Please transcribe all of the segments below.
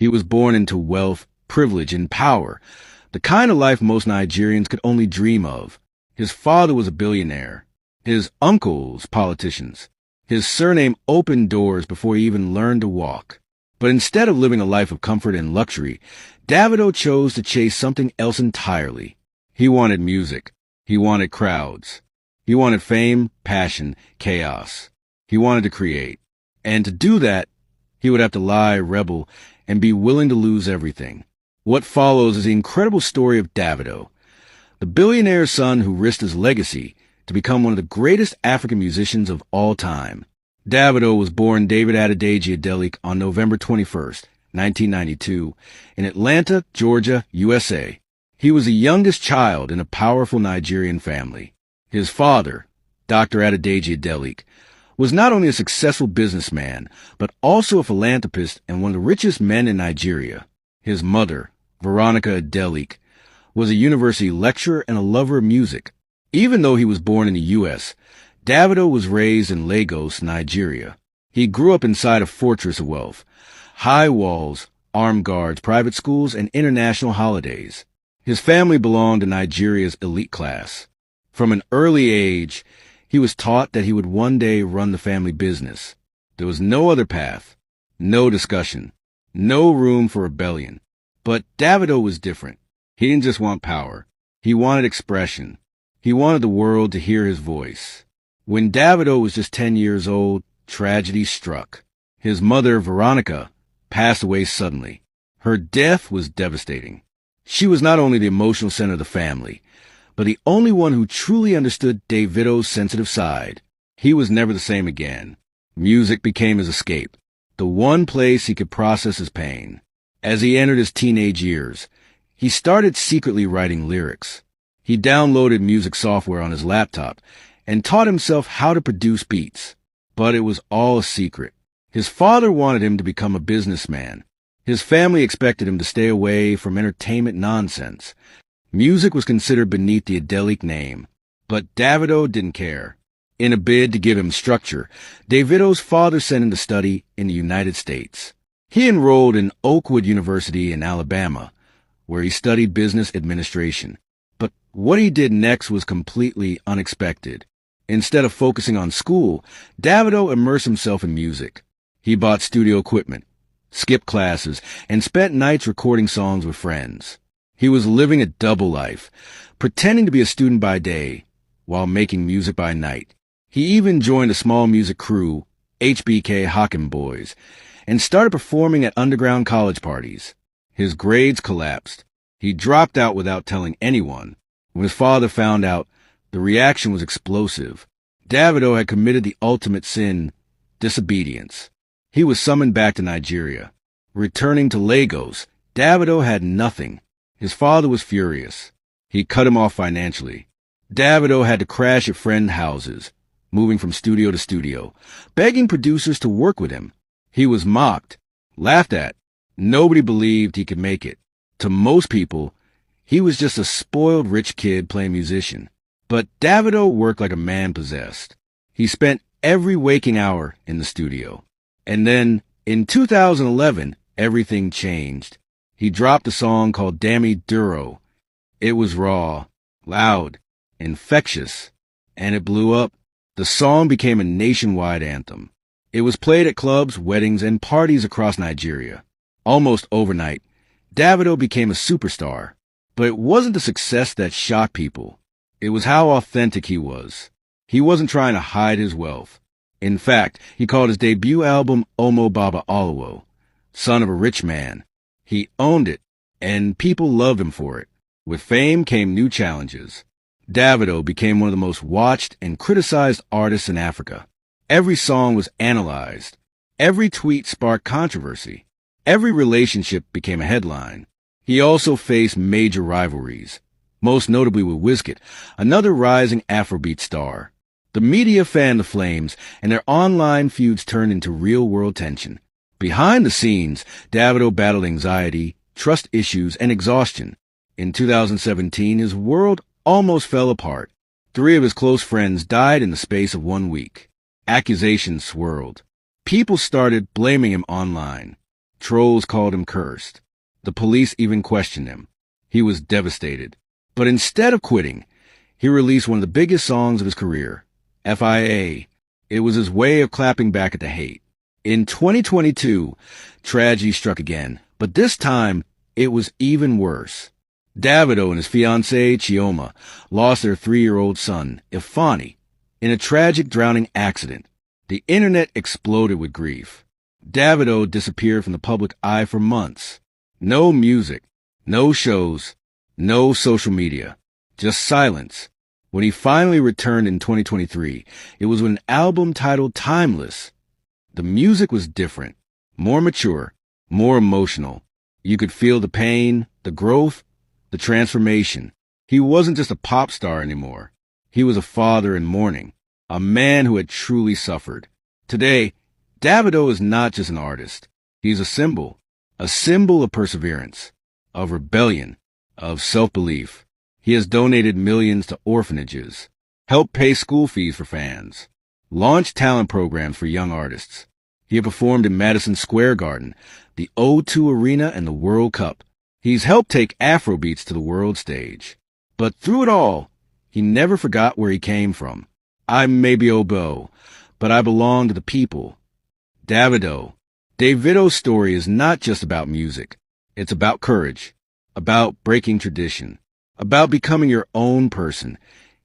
He was born into wealth, privilege, and power, the kind of life most Nigerians could only dream of. His father was a billionaire. His uncles, politicians. His surname opened doors before he even learned to walk. But instead of living a life of comfort and luxury, Davido chose to chase something else entirely. He wanted music. He wanted crowds. He wanted fame, passion, chaos. He wanted to create. And to do that, he would have to lie, rebel, and be willing to lose everything. What follows is the incredible story of Davido, the billionaire's son who risked his legacy to become one of the greatest African musicians of all time. Davido was born David Adedeji Adelik on November 21st, 1992, in Atlanta, Georgia, USA. He was the youngest child in a powerful Nigerian family. His father, Dr. Adedeji Adelik, was not only a successful businessman, but also a philanthropist and one of the richest men in Nigeria. His mother, Veronica Adelik, was a university lecturer and a lover of music. Even though he was born in the U.S., Davido was raised in Lagos, Nigeria. He grew up inside a fortress of wealth, high walls, armed guards, private schools, and international holidays. His family belonged to Nigeria's elite class. From an early age, he was taught that he would one day run the family business. There was no other path, no discussion, no room for rebellion. But Davido was different. He didn't just want power. He wanted expression. He wanted the world to hear his voice. When Davido was just 10 years old, tragedy struck. His mother, Veronica, passed away suddenly. Her death was devastating. She was not only the emotional center of the family, but the only one who truly understood Davido's sensitive side. He was never the same again. Music became his escape, the one place he could process his pain. As he entered his teenage years, he started secretly writing lyrics. He downloaded music software on his laptop and taught himself how to produce beats. But it was all a secret. His father wanted him to become a businessman. His family expected him to stay away from entertainment nonsense. Music was considered beneath the Adelik name. But Davido didn't care. In a bid to give him structure, Davido's father sent him to study in the United States. He enrolled in Oakwood University in Alabama, where he studied business administration. But what he did next was completely unexpected. Instead of focusing on school, Davido immersed himself in music. He bought studio equipment, skipped classes, and spent nights recording songs with friends. He was living a double life, pretending to be a student by day while making music by night. He even joined a small music crew, HBK Hawken Boys, and started performing at underground college parties. His grades collapsed. He dropped out without telling anyone. When his father found out, the reaction was explosive. Davido had committed the ultimate sin, disobedience. He was summoned back to Nigeria. Returning to Lagos, Davido had nothing. His father was furious. He cut him off financially. Davido had to crash at friend houses, moving from studio to studio, begging producers to work with him. He was mocked, laughed at. Nobody believed he could make it. To most people, he was just a spoiled rich kid playing musician. But Davido worked like a man possessed. He spent every waking hour in the studio. And then, in 2011, everything changed. He dropped a song called Dammy Duro. It was raw, loud, infectious, and it blew up. The song became a nationwide anthem. It was played at clubs, weddings, and parties across Nigeria. Almost overnight, Davido became a superstar. But it wasn't the success that shocked people. It was how authentic he was. He wasn't trying to hide his wealth. In fact, he called his debut album Omo Baba Oluwo, son of a rich man. He owned it, and people loved him for it. With fame came new challenges. Davido became one of the most watched and criticized artists in Africa. Every song was analyzed. Every tweet sparked controversy. Every relationship became a headline. He also faced major rivalries, most notably with Wizkid, another rising Afrobeat star. The media fanned the flames, and their online feuds turned into real-world tension. Behind the scenes, Davido battled anxiety, trust issues, and exhaustion. In 2017, his world almost fell apart. 3 of his close friends died in the space of 1 week. Accusations swirled. People started blaming him online. Trolls called him cursed. The police even questioned him. He was devastated. But instead of quitting, he released one of the biggest songs of his career, FIA. It was his way of clapping back at the hate. In 2022, tragedy struck again, but this time it was even worse. Davido and his fiancée, Chioma, lost their 3-year-old son, Ifani, in a tragic drowning accident. The internet exploded with grief. Davido disappeared from the public eye for months. No music, no shows, no social media, just silence. When he finally returned in 2023, it was with an album titled Timeless. The music was different, more mature, more emotional. You could feel the pain, the growth, the transformation. He wasn't just a pop star anymore. He was a father in mourning, a man who had truly suffered. Today, Davido is not just an artist. He's a symbol of perseverance, of rebellion, of self-belief. He has donated millions to orphanages, helped pay school fees for fans, launched talent programs for young artists. He had performed in Madison Square Garden, the O2 Arena, and the World Cup. He's helped take Afrobeats to the world stage. But through it all, he never forgot where he came from. I may be oboe, but I belong to the people. Davido's story is not just about music. It's about courage, about breaking tradition, about becoming your own person,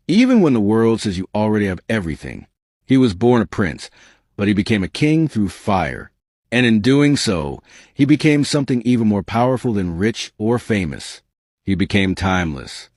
even when the world says you already have everything. He was born a prince, but he became a king through fire. And in doing so, he became something even more powerful than rich or famous. He became timeless.